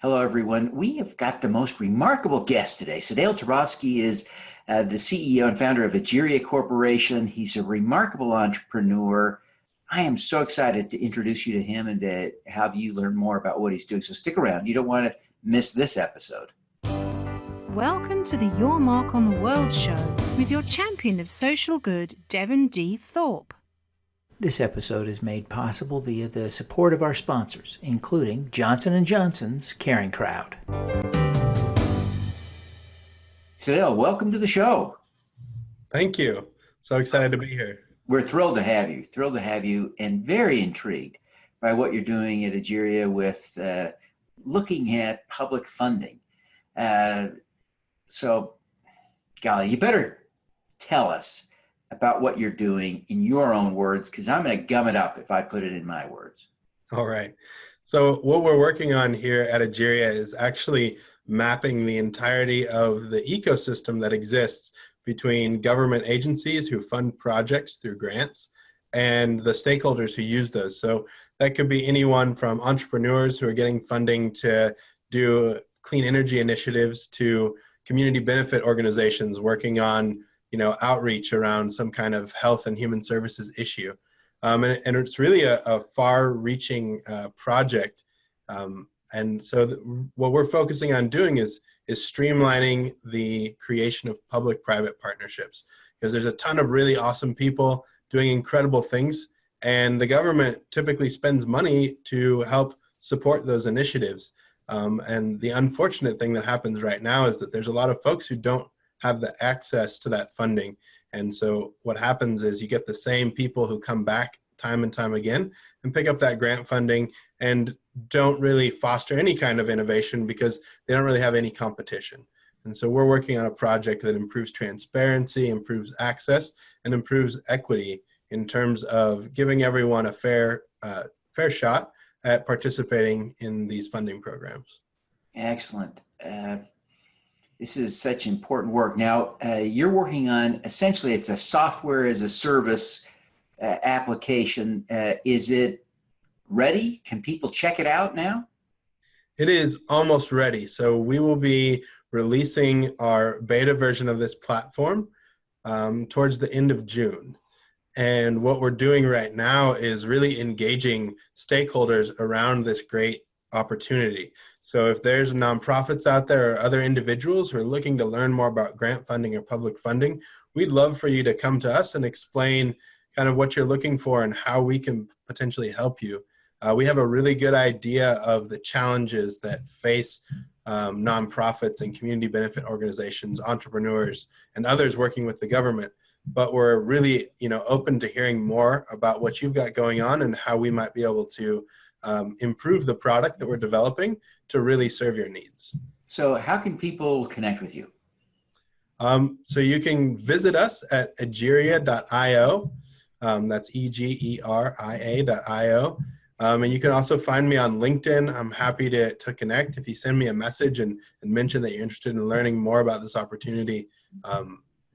Hello, everyone. We have got the most remarkable guest today. Sedale Turbovsky is the CEO and founder of Egeria Corporation. He's a remarkable entrepreneur. I am so excited to introduce you to him and to have you learn more about what he's doing. So stick around. You don't want to miss this episode. Welcome to the Your Mark on the World show with your champion of social good, Devin D. Thorpe. This episode is made possible via the support of our sponsors, including Johnson & Johnson's Caring Crowd. Sedale, welcome to the show. Thank you. So excited to be here. We're thrilled to have you, and very intrigued by what you're doing at Egeria with looking at public funding. So, golly, you better tell us about what you're doing in your own words, because I'm going to gum it up if I put it in my words. All right. So what we're working on here at Egeria is actually mapping the entirety of the ecosystem that exists between government agencies who fund projects through grants and the stakeholders who use those. So that could be anyone from entrepreneurs who are getting funding to do clean energy initiatives to community benefit organizations working on outreach around some kind of health and human services issue. And it's really a far-reaching project. And so what we're focusing on doing is streamlining the creation of public-private partnerships, because there's a ton of really awesome people doing incredible things, and the government typically spends money to help support those initiatives. And the unfortunate thing that happens right now is that there's a lot of folks who don't have the access to that funding. And so what happens is you get the same people who come back time and time again and pick up that grant funding and don't really foster any kind of innovation because they don't really have any competition. And so we're working on a project that improves transparency, improves access, and improves equity in terms of giving everyone a fair shot at participating in these funding programs. Excellent. This is such important work. Now, you're working on, essentially, it's a software as a service application. Is it ready? Can people check it out now? It is almost ready. So we will be releasing our beta version of this platform towards the end of June. And what we're doing right now is really engaging stakeholders around this great opportunity. So if there's nonprofits out there or other individuals who are looking to learn more about grant funding or public funding, we'd love for you to come to us and explain kind of what you're looking for and how we can potentially help you. We have a really good idea of the challenges that face nonprofits and community benefit organizations, entrepreneurs, and others working with the government. But we're really, open to hearing more about what you've got going on and how we might be able to improve the product that we're developing to really serve your needs. So how can people connect with you? So you can visit us at egeria.io. That's egeria.io. And you can also find me on LinkedIn. I'm happy to connect. If you send me a message and mention that you're interested in learning more about this opportunity,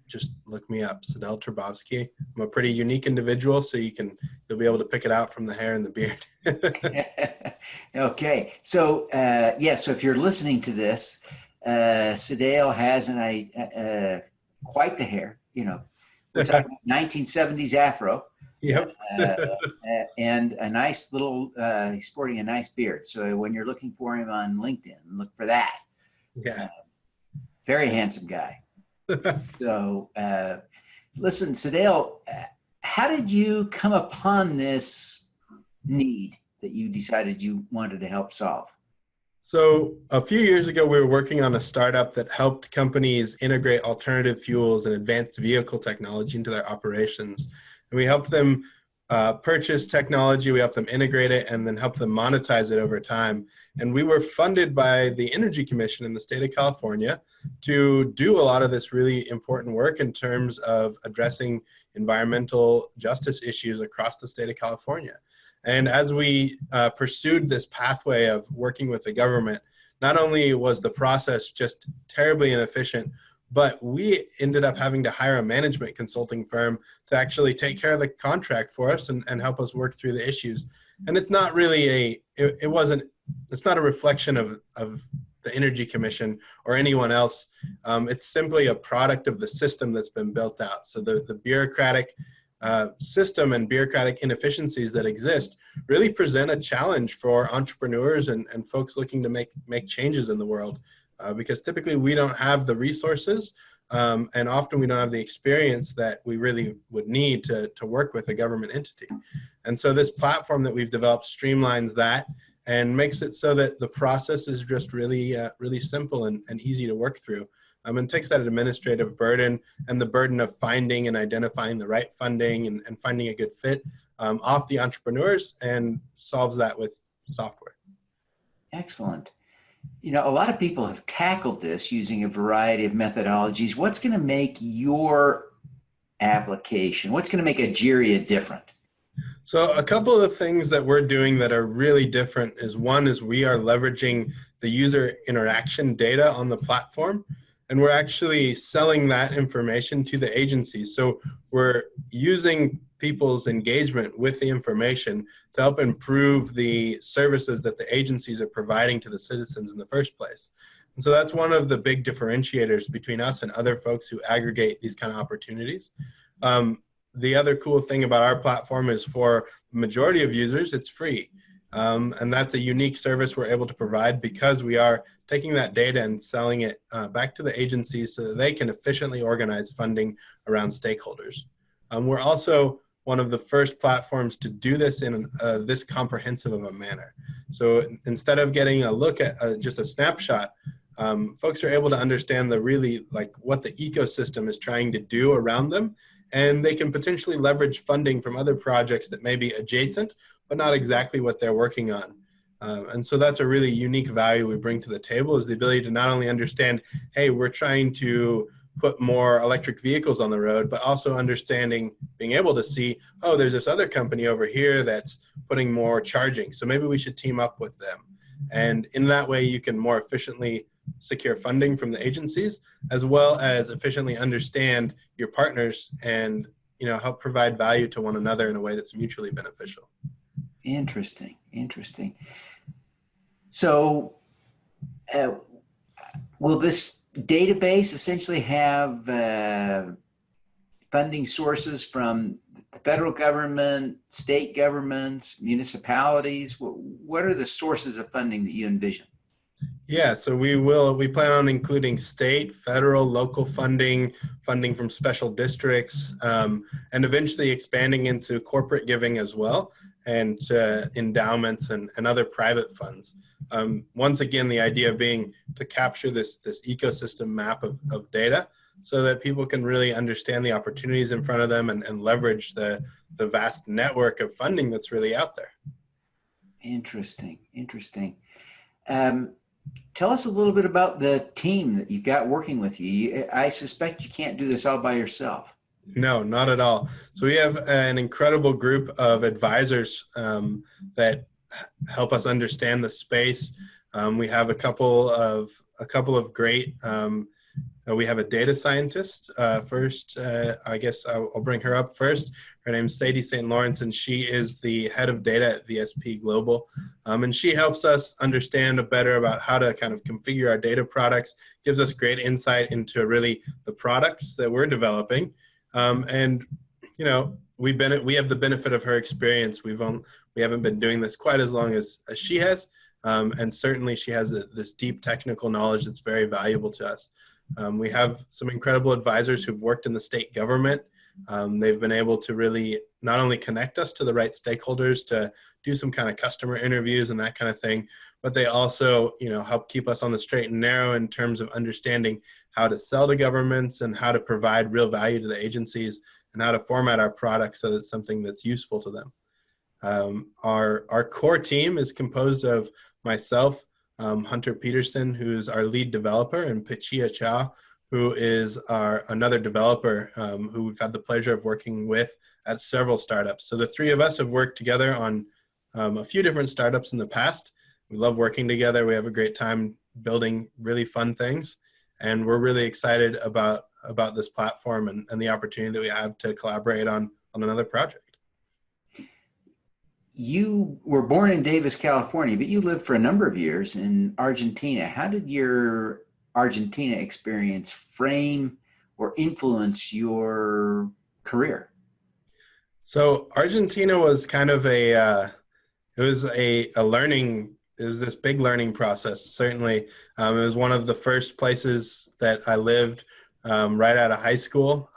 just look me up, Sedale Turbovsky. I'm a pretty unique individual, so you'll be able to pick it out from the hair and the beard. Okay, so so if you're listening to this, Sedale has quite the hair. We're talking 1970s afro. Yep. And a nice little. He's sporting a nice beard. So when you're looking for him on LinkedIn, look for that. Yeah. Very handsome guy. So, listen, Sedale, how did you come upon this need that you decided you wanted to help solve? So a few years ago, we were working on a startup that helped companies integrate alternative fuels and advanced vehicle technology into their operations. And we helped them purchase technology, we helped them integrate it, and then help them monetize it over time. And we were funded by the Energy Commission in the state of California to do a lot of this really important work in terms of addressing environmental justice issues across the state of California. And as we pursued this pathway of working with the government, not only was the process just terribly inefficient, but we ended up having to hire a management consulting firm to actually take care of the contract for us and help us work through the issues. And it's not really it wasn't it's not a reflection of the Energy Commission or anyone else. It's simply a product of the system that's been built out. So the bureaucratic system and bureaucratic inefficiencies that exist really present a challenge for entrepreneurs and folks looking to make changes in the world, because typically we don't have the resources, and often we don't have the experience that we really would need to work with a government entity. And so this platform that we've developed streamlines that and makes it so that the process is just really, really simple and easy to work through. And takes that administrative burden and the burden of finding and identifying the right funding and finding a good fit off the entrepreneurs, and solves that with software. Excellent. You know, a lot of people have tackled this using a variety of methodologies. What's going to make your application, what's going to make Egeria different? So a couple of things that we're doing that are really different is, one is we are leveraging the user interaction data on the platform, and we're actually selling that information to the agencies. So we're using people's engagement with the information to help improve the services that the agencies are providing to the citizens in the first place. And so that's one of the big differentiators between us and other folks who aggregate these kind of opportunities. The other cool thing about our platform is, for the majority of users, it's free. And that's a unique service we're able to provide because we are taking that data and selling it back to the agencies so that they can efficiently organize funding around stakeholders. We're also one of the first platforms to do this in this comprehensive of a manner. So instead of getting a look at just a snapshot, folks are able to understand what the ecosystem is trying to do around them, and they can potentially leverage funding from other projects that may be adjacent, but not exactly what they're working on. And so that's a really unique value we bring to the table, is the ability to not only understand, hey, we're trying to put more electric vehicles on the road, but also being able to see, oh, there's this other company over here that's putting more charging, so maybe we should team up with them. And in that way, you can more efficiently secure funding from the agencies, as well as efficiently understand your partners and, you know, help provide value to one another in a way that's mutually beneficial. Interesting, interesting. So will this database essentially have funding sources from the federal government, state governments, municipalities? What are the sources of funding that you envision? Yeah, so we plan on including state, federal, local funding from special districts, and eventually expanding into corporate giving as well, and endowments and other private funds. Once again, the idea being to capture this ecosystem map of data so that people can really understand the opportunities in front of them and leverage the vast network of funding that's really out there. Interesting, interesting. Tell us a little bit about the team that you've got working with you. I suspect you can't do this all by yourself. No, not at all. So we have an incredible group of advisors that help us understand the space. We have a couple of great. We have a data scientist first. I guess I'll bring her up first. Her name's Sadie St. Lawrence, and she is the head of data at VSP Global. And she helps us understand better about how to kind of configure our data products, gives us great insight into really the products that we're developing. And, you know, we have the benefit of her experience. We haven't been doing this quite as long as she has. And certainly she has this deep technical knowledge that's very valuable to us. We have some incredible advisors who've worked in the state government. They've been able to really not only connect us to the right stakeholders to do some kind of customer interviews and that kind of thing, but they also, you know, help keep us on the straight and narrow in terms of understanding how to sell to governments and how to provide real value to the agencies and how to format our products so that it's something that's useful to them. Our core team is composed of myself, Hunter Peterson, who's our lead developer, and Pichia Chow, who is another developer who we've had the pleasure of working with at several startups. So the three of us have worked together on a few different startups in the past. We love working together. We have a great time building really fun things. And we're really excited about this platform and the opportunity that we have to collaborate on another project. You were born in Davis, California, but you lived for a number of years in Argentina. How did your Argentina experience frame or influence your career? So Argentina was kind of it was a learning, it was this big learning process, certainly. It was one of the first places that I lived right out of high school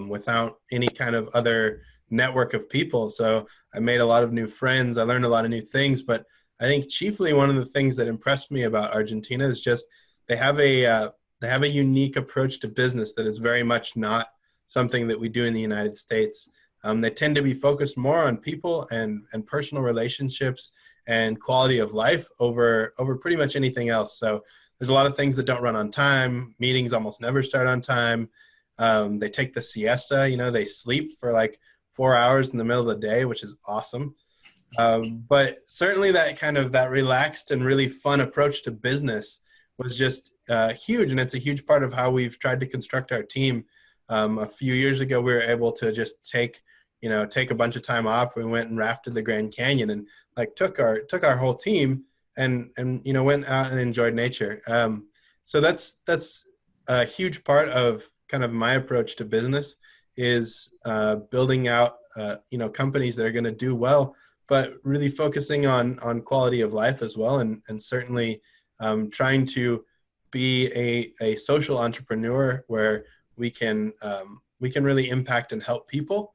without any kind of other network of people. So I made a lot of new friends. I learned a lot of new things. But I think chiefly one of the things that impressed me about Argentina is just they have a unique approach to business that is very much not something that we do in the United States. They tend to be focused more on people and personal relationships and quality of life over pretty much anything else. So there's a lot of things that don't run on time. Meetings almost never start on time. They take the siesta. They sleep for like 4 hours in the middle of the day, which is awesome. But certainly that relaxed and really fun approach to business was just huge. And it's a huge part of how we've tried to construct our team. A few years ago, we were able to just take a bunch of time off. We went and rafted the Grand Canyon and took our whole team and went out and enjoyed nature. So that's a huge part of kind of my approach to business is building out companies that are going to do well, but really focusing on quality of life as well, and certainly trying to be a social entrepreneur where we can really impact and help people.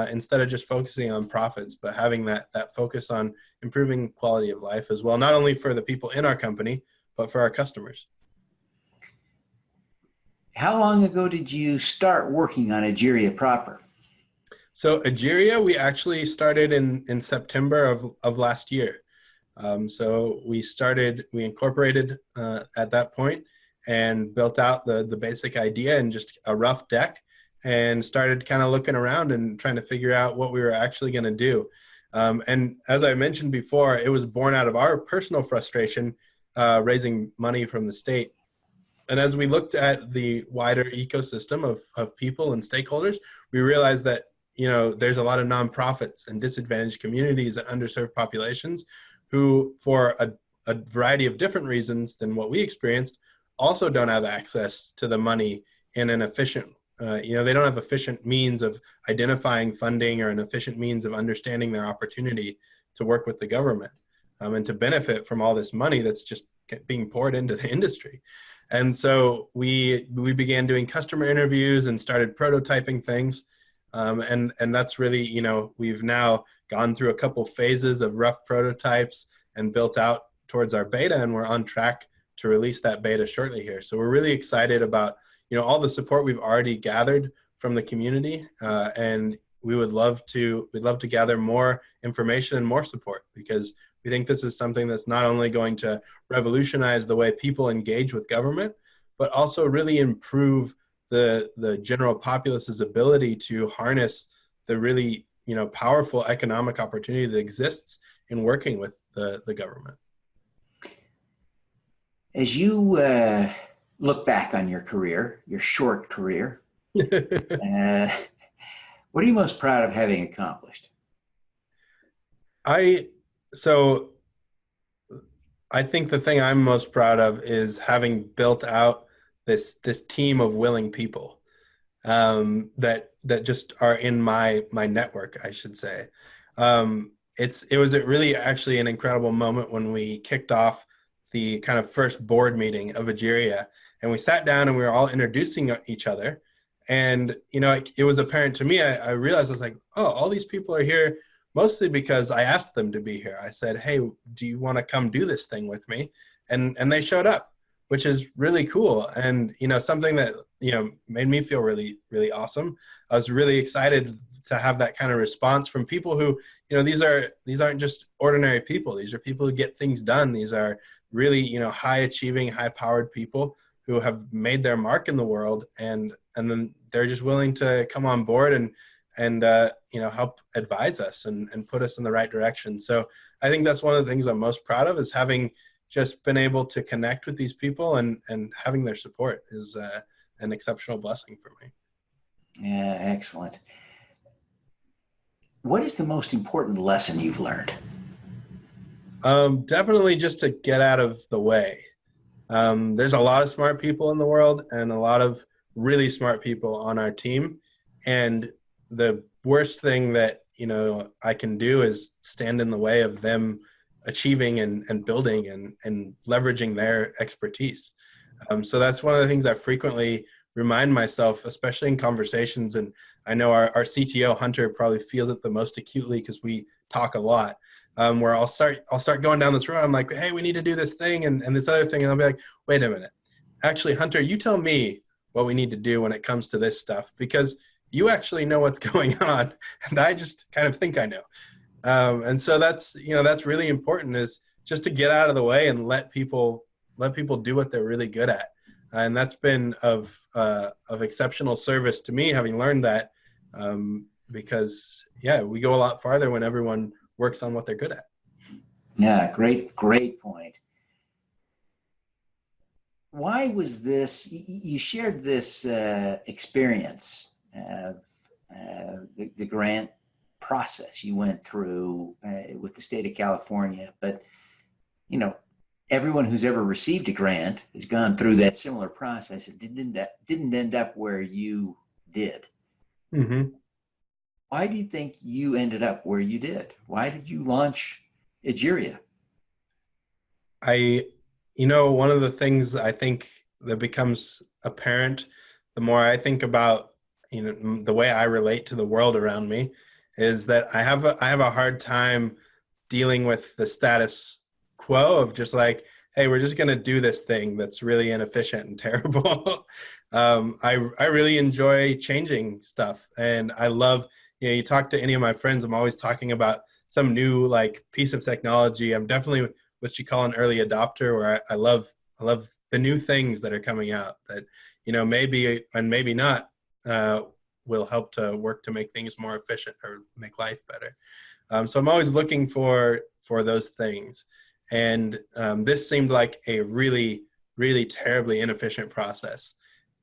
Instead of just focusing on profits, but having that focus on improving quality of life as well, not only for the people in our company, but for our customers. How long ago did you start working on Egeria proper? So Egeria, we actually started in September of last year. So we incorporated at that point and built out the basic idea and just a rough deck, and started kind of looking around and trying to figure out what we were actually going to do. And as I mentioned before, it was born out of our personal frustration raising money from the state. And as we looked at the wider ecosystem of people and stakeholders, we realized that there's a lot of nonprofits and disadvantaged communities and underserved populations who, for a variety of different reasons than what we experienced, also don't have access to the money in an efficient they don't have efficient means of identifying funding or an efficient means of understanding their opportunity to work with the government and to benefit from all this money that's just being poured into the industry. And so we began doing customer interviews and started prototyping things. And that's really, we've now gone through a couple phases of rough prototypes and built out towards our beta, and we're on track to release that beta shortly here. So we're really excited about all the support we've already gathered from the community, and we'd love to gather more information and more support, because we think this is something that's not only going to revolutionize the way people engage with government, but also really improve the general populace's ability to harness the really powerful economic opportunity that exists in working with the government. As you look back on your career, your short career, what are you most proud of having accomplished? I think the thing I'm most proud of is having built out this team of willing people that just are in my network, I should say. It was really actually an incredible moment when we kicked off the kind of first board meeting of Egeria, and we sat down and we were all introducing each other. And, it was apparent to me, I realized, I was like, oh, all these people are here mostly because I asked them to be here. I said, hey, do you want to come do this thing with me? And they showed up, which is really cool. And, something that, made me feel really, really awesome. I was really excited to have that kind of response from people who, these aren't just ordinary people. These are people who get things done. These are really, high achieving, high powered people who have made their mark in the world. And then they're just willing to come on board and help advise us and put us in the right direction. So I think that's one of the things I'm most proud of, is having just been able to connect with these people, and having their support is an exceptional blessing for me. Yeah, excellent. What is the most important lesson you've learned? Definitely just to get out of the way. There's a lot of smart people in the world and a lot of really smart people on our team. And the worst thing that, I can do is stand in the way of them achieving and building and leveraging their expertise. So that's one of the things I frequently remind myself, especially in conversations. And I know our CTO, Hunter, probably feels it the most acutely because we talk a lot. Where I'll start going down this road. I'm like, hey, we need to do this thing and this other thing. And I'll be like, wait a minute. Actually, Hunter, you tell me what we need to do when it comes to this stuff, because you actually know what's going on. And I just kind of think I know. And so that's really important, is just to get out of the way and let people do what they're really good at. And that's been of exceptional service to me, having learned that, because we go a lot farther when everyone works on what they're good at. Yeah, great point. Why was this, you shared this experience of the grant process you went through with the state of California, but everyone who's ever received a grant has gone through that similar process. It didn't end up where you did. Mm-hmm. Why do you think you ended up where you did? Why did you launch Egeria? One of the things I think that becomes apparent the more I think about, the way I relate to the world around me, is that I have a hard time dealing with the status quo of just like, hey, we're just going to do this thing that's really inefficient and terrible. I really enjoy changing stuff, and I love, you talk to any of my friends, I'm always talking about some new piece of technology. I'm definitely what you call an early adopter, where I love the new things that are coming out that, maybe and maybe not will help to work to make things more efficient or make life better. So I'm always looking for those things. And this seemed like a really, really terribly inefficient process.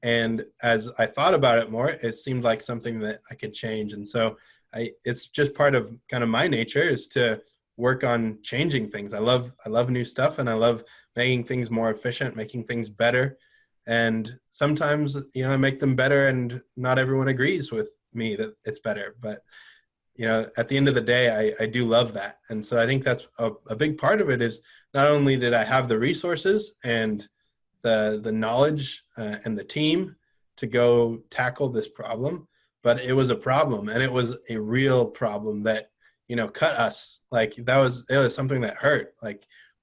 And as I thought about it more, it seemed like something that I could change. And so it's just part of kind of my nature, is to work on changing things. I love new stuff, and I love making things more efficient, making things better. And sometimes, I make them better and not everyone agrees with me that it's better. But, at the end of the day, I do love that. And so I think that's a big part of it, is not only did I have the resources and the knowledge and the team to go tackle this problem, but it was a problem, and it was a real problem that, cut us. It was something that hurt.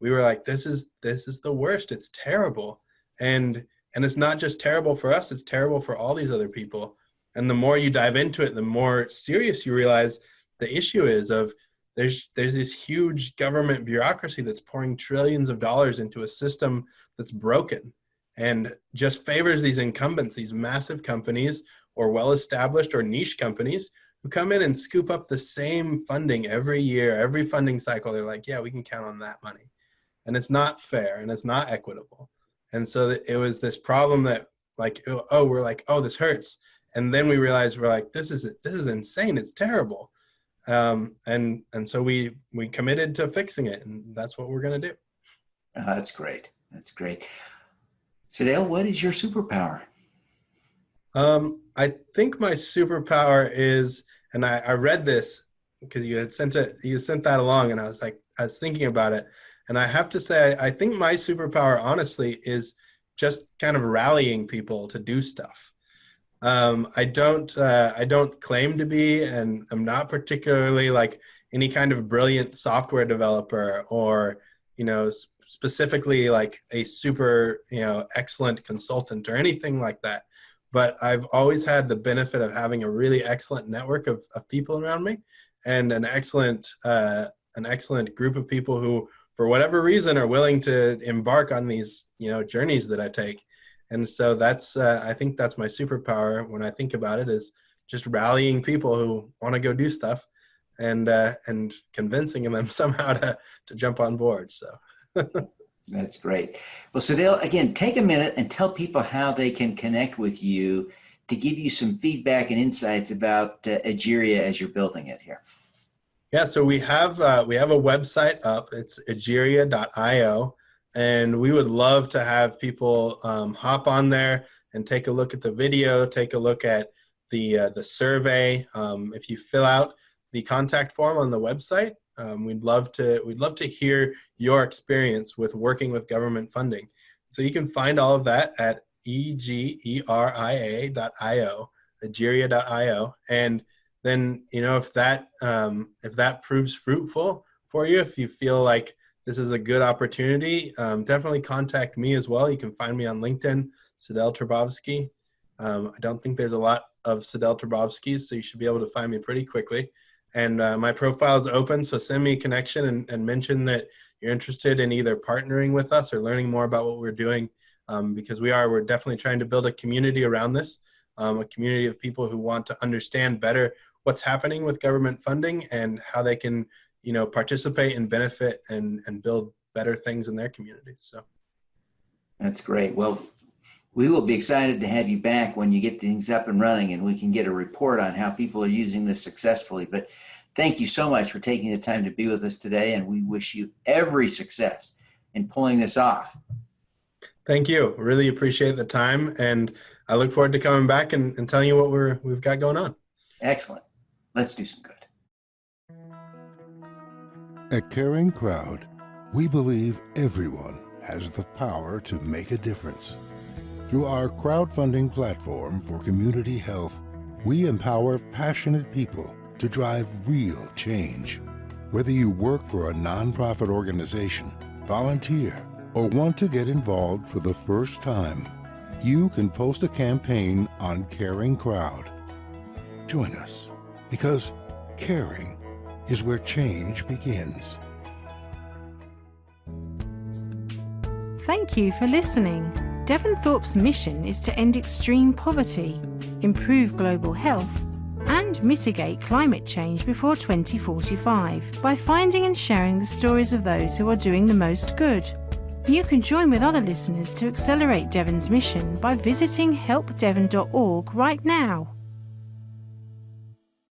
We were like, this is the worst. It's terrible. And it's not just terrible for us, it's terrible for all these other people. And the more you dive into it, the more serious you realize the issue is of there's this huge government bureaucracy that's pouring trillions of dollars into a system that's broken and just favors these incumbents, these massive companies or well-established or niche companies who come in and scoop up the same funding every year, every funding cycle. They're like, yeah, we can count on that money. And it's not fair and it's not equitable. And so it was this problem that we're like, oh, this hurts. And then we realized we're like, this is insane. It's terrible. And so we committed to fixing it, and that's what we're going to do. That's great. That's great. Sedale, what is your superpower? I think my superpower is, and I read this because you sent that along, and I was thinking about it. And I have to say, I think my superpower, honestly, is just kind of rallying people to do stuff. I don't claim to be, and I'm not particularly any kind of brilliant software developer or, specifically a super, excellent consultant or anything like that. But I've always had the benefit of having a really excellent network of people around me, and an excellent group of people who, for whatever reason, are willing to embark on these, journeys that I take. And so that's, I think that's my superpower when I think about it, is just rallying people who want to go do stuff and convincing them somehow to jump on board. So that's great. Well, Sedale, again, take a minute and tell people how they can connect with you to give you some feedback and insights about Egeria as you're building it here. Yeah, so we have a website up. It's egeria.io, and we would love to have people hop on there and take a look at the video, take a look at the survey. If you fill out the contact form on the website, we'd love to hear your experience with working with government funding. So you can find all of that at egeria.io, egeria.io, and then, if that proves fruitful for you, if you feel like this is a good opportunity, definitely contact me as well. You can find me on LinkedIn, Sedale Turbovsky. I don't think there's a lot of Sedale Turbovskys, so you should be able to find me pretty quickly. And my profile is open, so send me a connection and mention that you're interested in either partnering with us or learning more about what we're doing, because we're definitely trying to build a community around this, a community of people who want to understand better what's happening with government funding and how they can, participate and benefit and build better things in their communities. So that's great. Well, we will be excited to have you back when you get things up and running and we can get a report on how people are using this successfully. But thank you so much for taking the time to be with us today, and we wish you every success in pulling this off. Thank you. Really appreciate the time, and I look forward to coming back and telling you what we've got going on. Excellent. Let's do some good. At Caring Crowd, we believe everyone has the power to make a difference. Through our crowdfunding platform for community health, we empower passionate people to drive real change. Whether you work for a nonprofit organization, volunteer, or want to get involved for the first time, you can post a campaign on Caring Crowd. Join us, because caring is where change begins. Thank you for listening. Devin Thorpe's mission is to end extreme poverty, improve global health, and mitigate climate change before 2045 by finding and sharing the stories of those who are doing the most good. You can join with other listeners to accelerate Devin's mission by visiting helpdevin.org right now.